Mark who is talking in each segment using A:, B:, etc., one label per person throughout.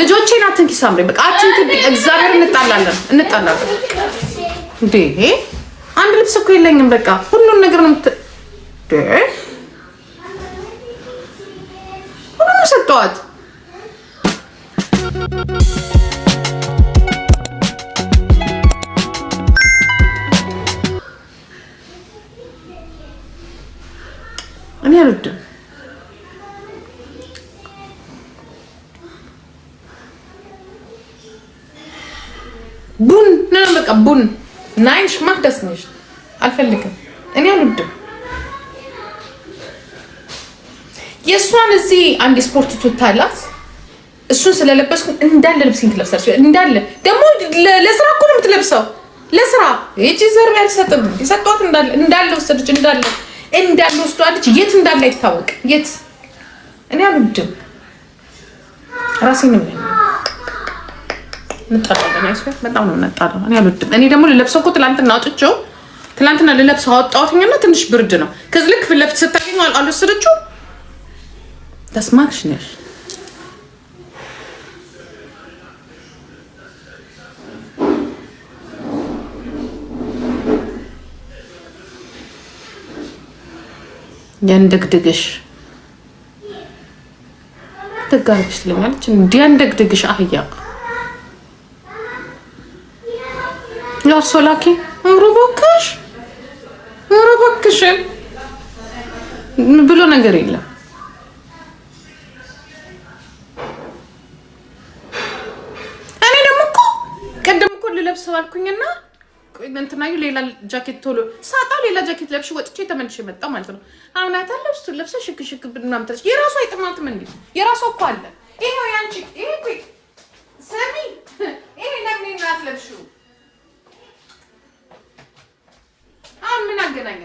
A: ልጆቼን አትንኪ ሳምሪ፣ በቃ አትንኪ። እግዚአብሔር እንጣላለን እንዴ! አንድ ልብስ እኮ የለኝም። በቃ ሁሉን ነገር ነው ሁሉንም ሰጠዋት። እኔ አልወድም ቡን ነው በቃ ቡን ናይሽ ማክደስ ነሽ አልፈልግም። እኔ አልወድም። የእሷን እዚህ አንድ ስፖርት ትታላት እሱን ስለለበስኩ እንዳለ ልብስን ትለብሳለች። እንዳለ ደግሞ ለስራ እኮ ነው የምትለብሰው። ለስራ እቺ ዘርብ ያልሰጥም ይሰጧት እንዳለ ወሰደች። እንዳለ ወስዷለች። የት እንዳለ አይታወቅ። የት እኔ አልወድም። ራሴን ነው እንጣጣለን። አይስፈ በጣም ነው እንጣጣለው። እኔ አልወድም። እኔ ደግሞ ልለብሰው እኮ ትላንትና ልለብሰው አወጣሁትና ትንሽ ብርድ ነው። ከዚህ ልክ ፍለፍት ስታገኘው አልወሰደችው። ተስማክሽ ነሽ ያንደግድግሽ ተጋርብሽ ትለኛለች። እንዲያንደግድግሽ አህያ ያሶላኪ ሩቦክሽ ብሎ ነገር የለም። እኔ ደግሞ እኮ ቀደም እኮ ልለብሰው አልኩኝና እንትናዩ ሌላ ጃኬት ቶሎ ሳጣ ሌላ ጃኬት ለብሽ ወጥቼ ተመልሼ መጣ ማለት ነው። አሁን አታለብስ ለብሰ ሽክ ምናምን ትለሽ የራሷ አይጥማትም እንዴ? የራሷ እኮ አለ። ይሄው ያንቺ ይሄ እኮ ሰሚ ይሄ ለምን ነው አትለብሽው? አሁን ምን አገናኘ?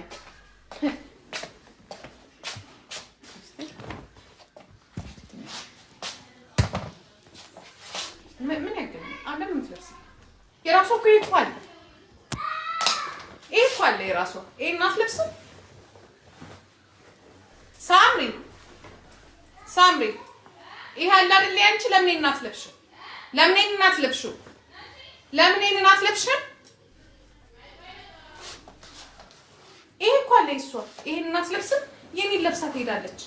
A: ምን ያገናኘ? አለም ምትለብስ የራሷ እኮ ይጥፋል። ይሄ እኮ አለ የራሷ። ይሄ እናትለብስም ሳምሪ ይሄ አለ አይደል? ያንቺ ለምን እናትለብሽው? ለምን እናትለብሽው? ለምን እናትለብሽም? ይሄ እኮ አለ እሷ። ይሄን እናትለብስም። የኔን ለብሳ ትሄዳለች።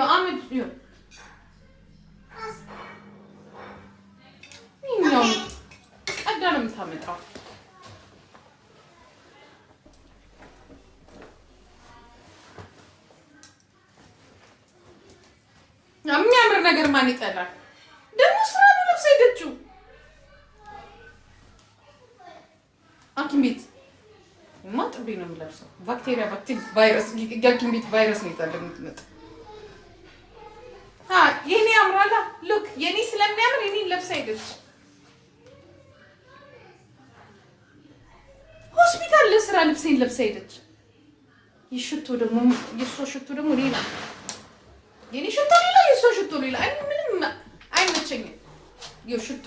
A: አመድ ይሄኛው ቀዳ ነው የምታመጣው። የሚያምር ነገር ማን ይጠላል? ደግሞ ስራ ነው ለብሳ ሄደችው ሐኪም ቤት ጥቤ ነው የምለብሰው። ባክቴሪያ ቫይረስ ሐኪም ቤት ቫይረስ ነው ይጣል የምትመጣ። የኔ አምራላ ሉክ የኔ ስለሚያምር የኔን ለብሳ ሄደች። ሆስፒታል ለስራ ልብሴን ለብሳ ሄደች። የሽቶ ደግሞ ሌላ የኔ ሽቶ ሌላ የእሷ ሽቶ ሌላ። እኔ ምንም አይመቸኝም። ሽቶ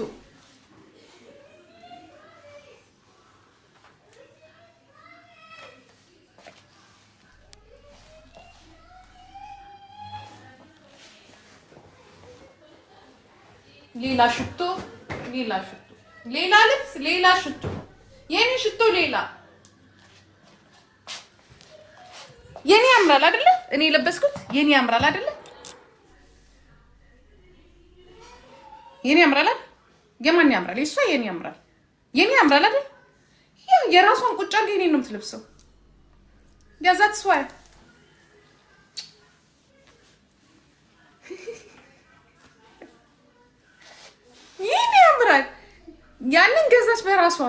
A: ሌላ ሽቶ ሌላ ልብስ ሌላ ሽቶ የኔ ሽቶ ሌላ። የኔ ያምራል አይደለ? እኔ የለበስኩት የኔ ያምራል አይደለ? የኔ ያምራል አይደል? የማን ያምራል? የሷ የኔ ያምራል። የኔ ያምራል አይደል? የራሷን ቁጭ አድርጋ የኔን ነው የምትለብሰው። ያዛት ስዋይ የኔ ያምራል። ያንን ገዛች በራሷ።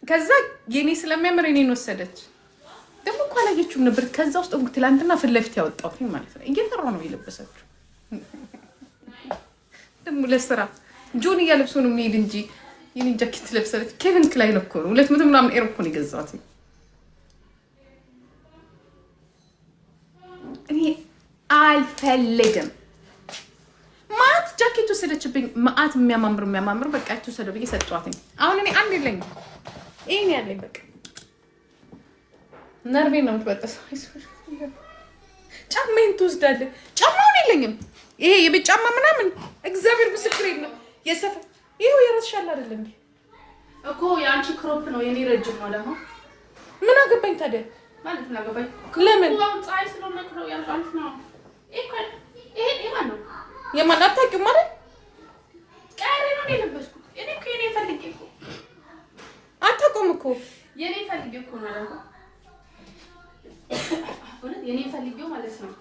A: ከዛ የኔ ስለሚያምር የኔን ወሰደች። ደግሞ እኮ አላየችውም ነበር። ከዛ ውስጥ ትላንትና ፊት ለፊት ያወጣሁት ማለት ነው። እየፈራሁ ነው የለበሰችው። ደግሞ ለስራ ጆን እያለብሶ ነው የሚሄድ እንጂ የኔን ጃኬት ለብሰለች። ኬቪን ክላይን እኮ ነው 200 ምናምን ኤሮ እኮ ነው የገዛሁት። እኔ አልፈልግም። ማት ጃኬት ወሰደችብኝ። ማት የሚያማምሩ በቃ ተወሰደ ብዬ ሰጧት። አሁን እኔ አንድ የለኝም። ይሄን ያለኝ በቃ ነርቬ ነው የምትበጠሰው። ጫማዬን ትወስዳለህ። ጫማውን የለኝም። ይሄ የቤት ጫማ ምናምን እግዚአብሔር ምስክሬን ነው። የሰፈር ይሄው የራስሻል አይደል እንዴ
B: እኮ የአንቺ ክሮፕ ነው የኔ ረጅም ነው። ደግሞ
A: ምን አገባኝ ታዲያ
B: ማለት ምን አገባኝ?
A: ለምን
B: ፀሐይ ስለሆነ ነው ያልቃልፍ ነው። ይሄ የማን ነው?
A: የማን አታውቂውም ማለት
B: ቀሪ ነው የለበስኩት። እኔ እኮ የኔ ፈልጌ እኮ
A: አታውቁም እኮ
B: የኔ ፈልጌ እኮ ነው አይደል? የኔ ፈልጌው ማለት ነው።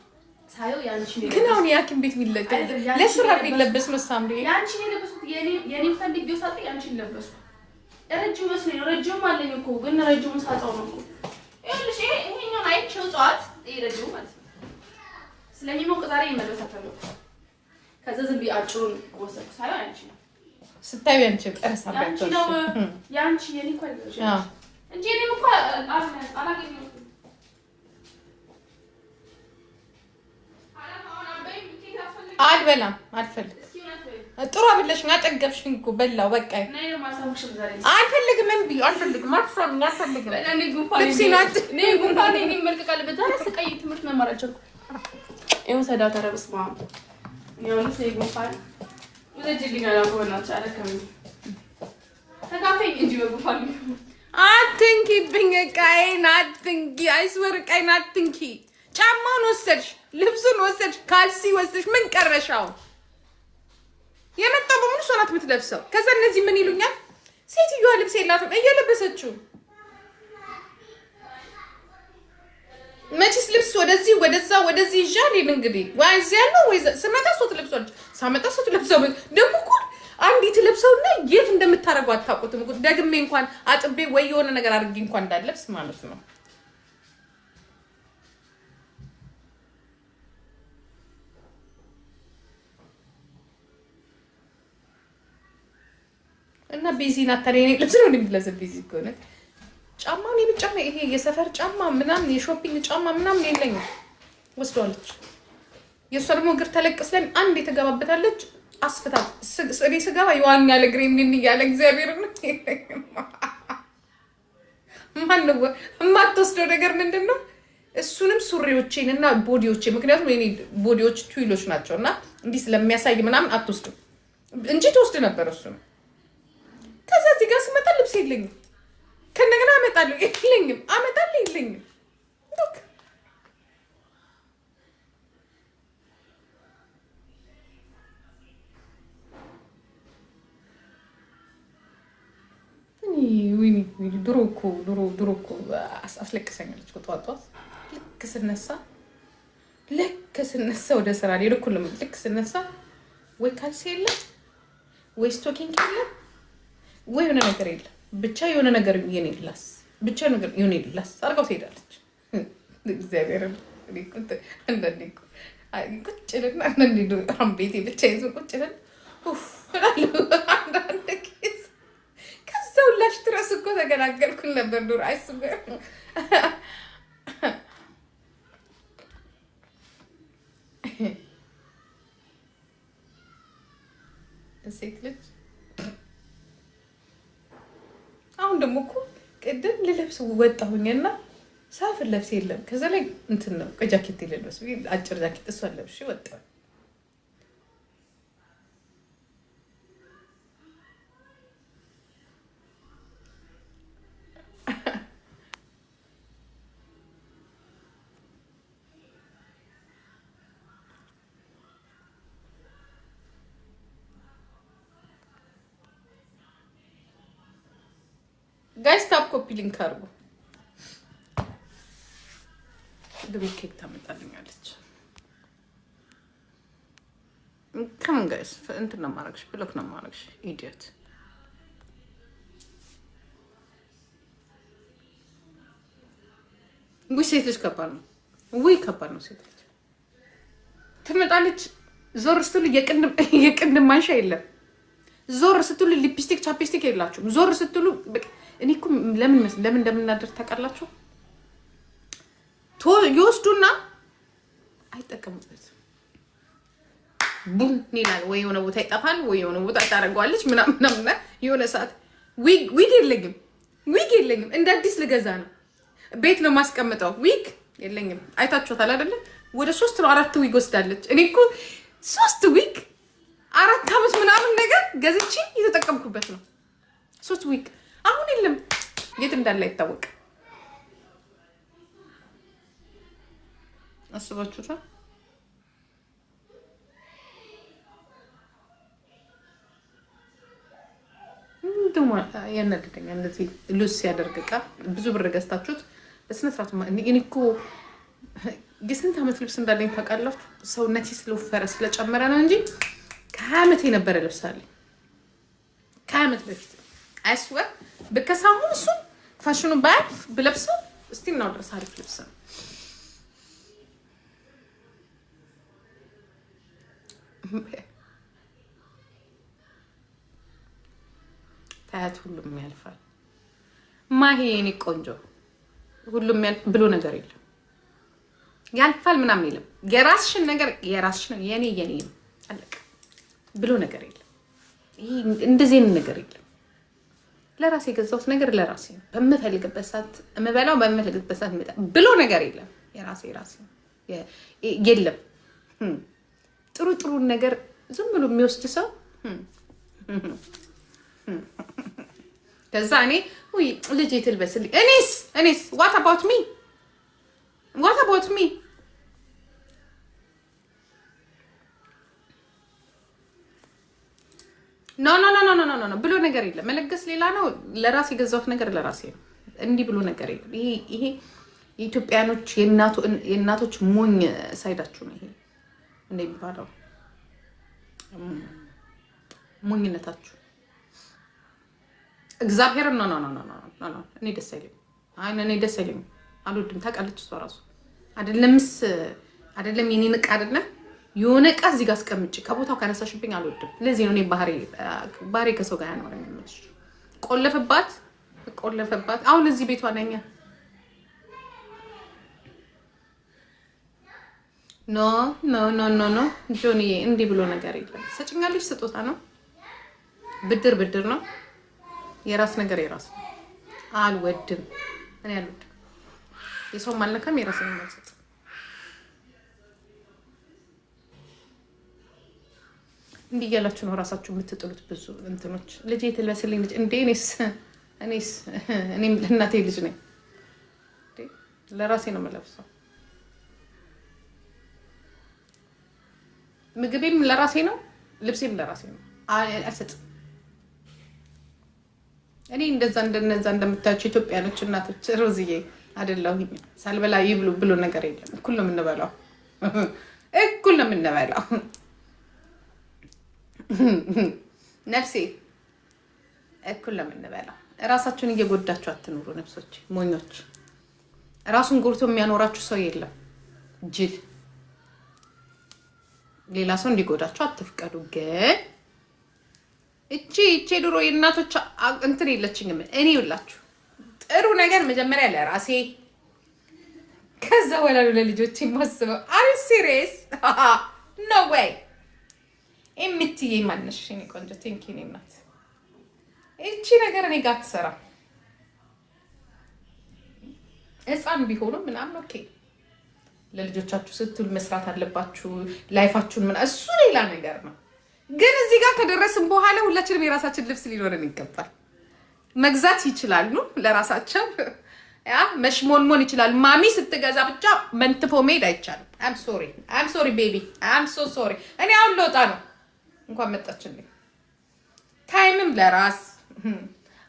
B: ሳየው ያንቺ ነው
A: ግን አሁን የሐኪም ቤት የሚለበስ ለስራ የሚለበስ ነው። ሳምሪ
B: ያንቺ ነው የለበስኩት። የኔ ፈልጌው ሳጥ ያንቺን ለበስኩ። ረጅም መስሎኝ ነው። ረጅም አለኝ እኮ ግን ረጅሙን ሳጣው ነው እኮ። ይኸውልሽ ይሄኛው አይቼው ጠዋት ይሄ ረጅሙ ማለት ነው ስለሚሞቅ ዛሬ ይመለስ አፈለኩ። ከዛ ዝም ብዬ አጭሩን ወሰድኩ። ሳየው ያንቺ ነው
A: ስታዩ ያንቺ ያንቺ
B: ነው ያንቺ የኔ እኮ አይደለሽ እንጂ እኔም እኮ አላገኘሁትም።
A: አልበላም አልፈልግም። ጥሩ አብለሽኝ አጠገብሽኝ እኮ በላው በቃ አልፈልግም። ምን ብዬሽ አልፈልግም። አልፈልግም።
B: ጉንፋን እኔ መልቀቅ አለበት። ዛሬ ስቃይ ትምህርት መማር አልቻልኩም። ይኸው ሰዳው ተረብስ ማ ይኸው ለሰይ ጉንፋን ወደጅልኝ አላቆናች አለከም ተካፈኝ እንጂ በጉንፋን
A: አትንኪብኝ። ዕቃዬን አትንኪ። አይስወር ዕቃዬን አትንኪ። ጫማውን ወሰድሽ፣ ልብሱን ወሰድሽ፣ ካልሲ ወሰድሽ። ምን ቀረሻው? የመጣው በሙሉ እሷ ናት የምትለብሰው። ከዛ እነዚህ ምን ይሉኛል? ሴትዮዋ ልብስ የላትም እየለበሰችው። መቼስ ልብስ ወደዚህ ወደዛ ወደዚህ ይዣል። እንግዲህ ወይ እዚህ ያለው ወይ ስመጣ ሶት ልብሶች ሳመጣ ሶት ልብሰው ደግሞ እኮ አንዲት ልብሰውና የት እንደምታረገው አታውቁትም እኮ። ደግሜ እንኳን አጥቤ ወይ የሆነ ነገር አድርጌ እንኳን እንዳለብስ ማለት ነው። እና ቢዚ ናት ታዲያ። እኔ ልብስ ነው እንደምትለብስ ቢዚ ከሆነ ጫማውን የብጫማ ይሄ የሰፈር ጫማ ምናምን የሾፒንግ ጫማ ምናምን የለኝም። ወስዷለች። የእሷ ደግሞ እግር ተለቅ ስለን አንድ የተገባበታለች አስፍታ እኔ ስገባ ይዋኛል እግሬ ምን እያለ እግዚአብሔር ነው። ማነው የማትወስደው ነገር ምንድን ነው? እሱንም ሱሪዎቼን እና ቦዲዎቼ ምክንያቱም የኔ ቦዲዎች ቱይሎች ናቸው እና እንዲህ ስለሚያሳይ ምናምን አትወስድም እንጂ ትወስድ ነበር እሱ ነው። ከዛ እዚህ ጋር ስመጣ ልብስ የለኝም። ከእንደገና አመጣለሁ የለኝም። አመጣለሁ የለኝም። ድሮ እኮ አስለቅሰኛለች እኮ ጠዋት ጠዋት ልክ ስነሳ ወደ ስራ ሄድኩልም። ልክ ስነሳ ወይ ካልሲ የለም ወይ ስቶኪንግ የለም ወይ የሆነ ነገር የለም። ብቻ የሆነ ነገር የኔላስ ብቻ ነገር የኔላስ አርጋው ትሄዳለች። እግዚአብሔር አንዳንዴ ቁጭ ልና አንዳንዴ ቤቴ ብቻ ይዞ ቁጭ ልን አንዳንድ ጊዜ ከዛ ሁላሽ ድረስ እኮ ተገላገልኩን ነበር ዱር አይስበ ሴት ልጅ አሁን ደግሞ እኮ ቅድም ልለብስ ወጣሁኝና ሳፍር ለብስ የለም። ከዛ ላይ እንትን ነው ጃኬት የለበስ አጭር ጃኬት እሷን ለብሼ ወጣሁ። ጋይስ ታፕ ኮፒ ሊንክ አድርጉ። ድሮ ኬክ ታመጣልኛለች። ከምን ጋይስ እንትን ነው የማደርግሽ፣ ብሎክ ነው የማደርግሽ። ኢዲየት ውይ ሴት ልጅ ከባድ ነው። ውይ ከባድ ነው። ሴት ልጅ ትመጣለች። ዞር ስትሉ የቅንድም ማንሻ የለም። ዞር ስትሉ ሊፕስቲክ ቻፕስቲክ የላችሁም። ዞር ስትሉ እኔ እኮ ለምን እንደምናደር ታውቃላችሁ? ይወስዱና አይጠቀሙበትም። ቡን ይላል ወይ የሆነ ቦታ ይጠፋል ወይ የሆነ ቦታ ታደርገዋለች ምናምን። የሆነ ሰዓት ዊግ የለኝም እንደ አዲስ ልገዛ ነው። ቤት ነው ማስቀምጠው። ዊግ የለኝም። አይታችኋታል አይደለ? ወደ 3 ነው 4 ዊግ ወስዳለች። እኔ እኮ 3 ዊግ 4 ዓመት ምናምን ነገር ገዝቼ እየተጠቀምኩበት ነው። 3 ዊግ አሁን የለም፣ የት እንዳለ አይታወቅም። አስባችሁታል? እንደውም ያናድደኛል እንደዚህ ሉዝ ሲያደርግ ዕቃ ብዙ ብር ገዝታችሁት በስነ ስርዓት። እኔ እኮ የስንት ዓመት ልብስ እንዳለኝ ታውቃላችሁ? ሰውነቴ ስለወፈረ ስለጨመረ ነው እንጂ ከ20 ዓመት የነበረ ልብስ አለኝ። ከ20 ዓመት በፊት አይስወር ብከሳሁን እሱ ፋሽኑ ባያልፍ ብለብሰው እስቲ ነው ድረስ አሪፍ ልብስ ነው። ታያት ሁሉም ያልፋል። ማሄ የኔ ቆንጆ ሁሉም ብሎ ነገር የለም፣ ያልፋል ምናምን የለም። የራስሽን ነገር የራስሽን የኔ ነው አለቀ ብሎ ነገር የለም። ይሄ እንደዚህ ነገር የለም። ለራሴ የገዛሁት ነገር ለራሴ ነው። በምፈልግበት ሰዓት እምበላው በምፈልግበት ሰዓት ብሎ ነገር የለም። የራሴ የለም። ጥሩ ነገር ዝም ብሎ የሚወስድ ሰው ከዛ እኔ ወይ ልጅ ትልበስልኝ እኔስ what about me ኖ ብሎ ነገር የለም። መለገስ ሌላ ነው። ለራሴ የገዛሁት ነገር ለራሴ ነው። እንዲህ ብሎ ነገር የለም። ይሄ የኢትዮጵያኖች የእናቶች ሞኝ ሳይዳችሁ ነው። ይሄ እንደሚባለው ሞኝነታችሁ እግዚአብሔር ኖ እኔ ደስ አይለኝም። አልወድም። ታውቃለች እሷ ራሱ አይደለም የኔን ዕቃ አይደለም የሆነ ዕቃ እዚህ ጋር አስቀምጬ ከቦታው ካነሳሽብኝ አልወድም። ለዚህ ነው እኔ ባህሪ ከሰው ጋር ያኖረኝ የምልሽ። ቆለፈባት አሁን እዚህ ቤቷ ነኝ። ኖ ጆኒዬ እንዲህ ብሎ ነገር የለም። ሰጭኛለሽ ስጦታ ነው፣ ብድር ነው። የራስ ነገር የራስ ነው። አልወድም። እኔ አልወድም። የሰው ማልነካም የራስ ነው ማለት ነው። እንዲህ እያላችሁ ነው ራሳችሁ የምትጥሉት ብዙ እንትኖች። ልጄ ትልበስልኝ ልጅ እንዴ እኔም ለእናቴ ልጅ ነኝ። ለራሴ ነው የምለብሰው። ምግቤም ለራሴ ነው፣ ልብሴም ለራሴ ነው። አልሰጥም። እኔ እንደዛ እንደምታዩቸው ኢትዮጵያኖች እናቶች ሮዝዬ አይደለሁኝ። ሳልበላ ይብሉ ብሎ ነገር የለም። እኩል ነው የምንበላው። ነፍሴ እኩል ነው የምንበላው። እራሳችሁን እየጎዳችሁ አትኑሩ ነፍሶች፣ ሞኞች። ራሱን ጎድቶ የሚያኖራችሁ ሰው የለም። ጅል ሌላ ሰው እንዲጎዳችሁ አትፍቀዱ። ግን እቺ ድሮ የእናቶች እንትን የለችኝም። እኔ ይውላችሁ ጥሩ ነገር መጀመሪያ ለራሴ ከዛ ወላሉ ለልጆች የማስበው። አሪ ሲሪየስ ኖ ዌይ የምትይ ማነሽ? እኔ ቆንጆ ቴንኪ ኔ ናት። እቺ ነገር እኔ ጋር ትሰራ ህፃን ቢሆኑ ምናምን ኦኬ፣ ለልጆቻችሁ ስትሉ መስራት አለባችሁ። ላይፋችሁን እሱ ሌላ ነገር ነው። ግን እዚህ ጋር ከደረስን በኋላ ሁላችንም የራሳችን ልብስ ሊኖረን ይገባል። መግዛት ይችላሉ ለራሳቸው፣ መሽሞንሞን ይችላል። ማሚ ስትገዛ ብቻ መንትፎ መሄድ አይቻልም። አም ሶሪ ቤቢ አም ሶ ሶሪ። እኔ አሁን ልወጣ ነው። እንኳን መጣችልኝ። ታይምም ለራስ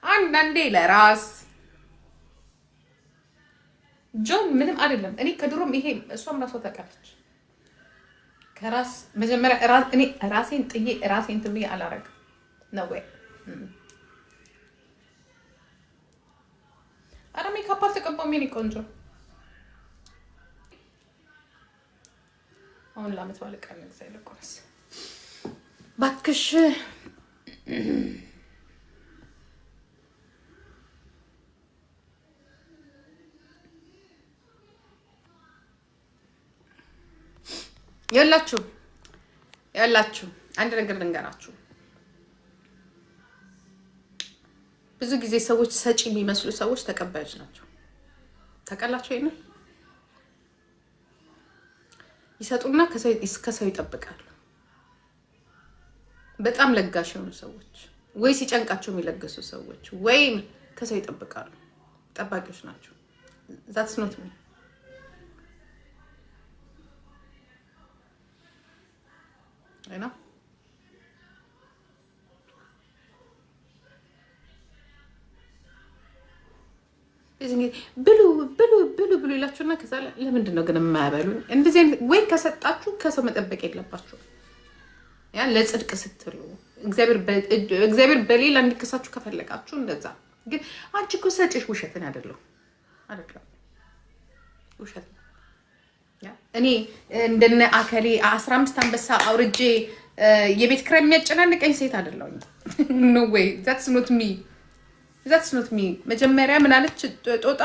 A: አንዳንዴ ለራስ ጆን ምንም አይደለም። እኔ ከድሮም ይሄ እሷም ራሷ ታውቃለች። ከራስ መጀመሪያ እኔ ራሴን ጥዬ ራሴን ትብዬ አላረግም ነው ወይ? አረ ሜካፕ አልተቀባም የኔ ቆንጆ። አሁን ላመት ባለ ቀን ነው ለቆረስ ባክሽ። ያላችሁ አንድ ነገር ልንገራችሁ። ብዙ ጊዜ ሰዎች ሰጪ የሚመስሉ ሰዎች ተቀባዮች ናቸው። ታውቃላችሁ? ይሰጡና ከሰው ይጠብቃሉ። በጣም ለጋሽ የሆኑ ሰዎች ወይ ሲጨንቃቸው የሚለገሱ ሰዎች ወይም ከሰው ይጠብቃሉ። ጠባቂዎች ናቸው። that's not me። አይና ብሉ ብሉ ብሉ ብሉ ይላችሁና ከዛ ለምንድን ነው ግን የማያበሉኝ? እንደዚህ ወይ ከሰጣችሁ ከሰው መጠበቅ የለባችሁ። ያ ለጽድቅ ስትሉ እግዚአብሔር በሌላ እንዲከሳችሁ ከፈለጋችሁ እንደዛ። ግን አንቺ እኮ ሰጪሽ ውሸትን አይደለም ውሸት። እኔ እንደነ አከሌ 15 አንበሳ አውርጄ የቤት ኪራይ የሚያጨናንቀኝ ሴት አይደለሁኝ። ኖ ዌይ that's not me። መጀመሪያ ምን አለች ጦጣ?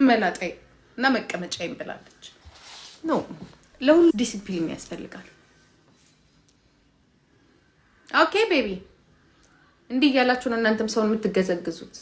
A: መላጣይ እና መቀመጫ ይብላለች። ኖ ለሁሉ ዲሲፕሊን ያስፈልጋል። ኦኬ ቤቢ፣ እንዲህ ያላችሁ ነው እናንተም ሰውን የምትገዘግዙት።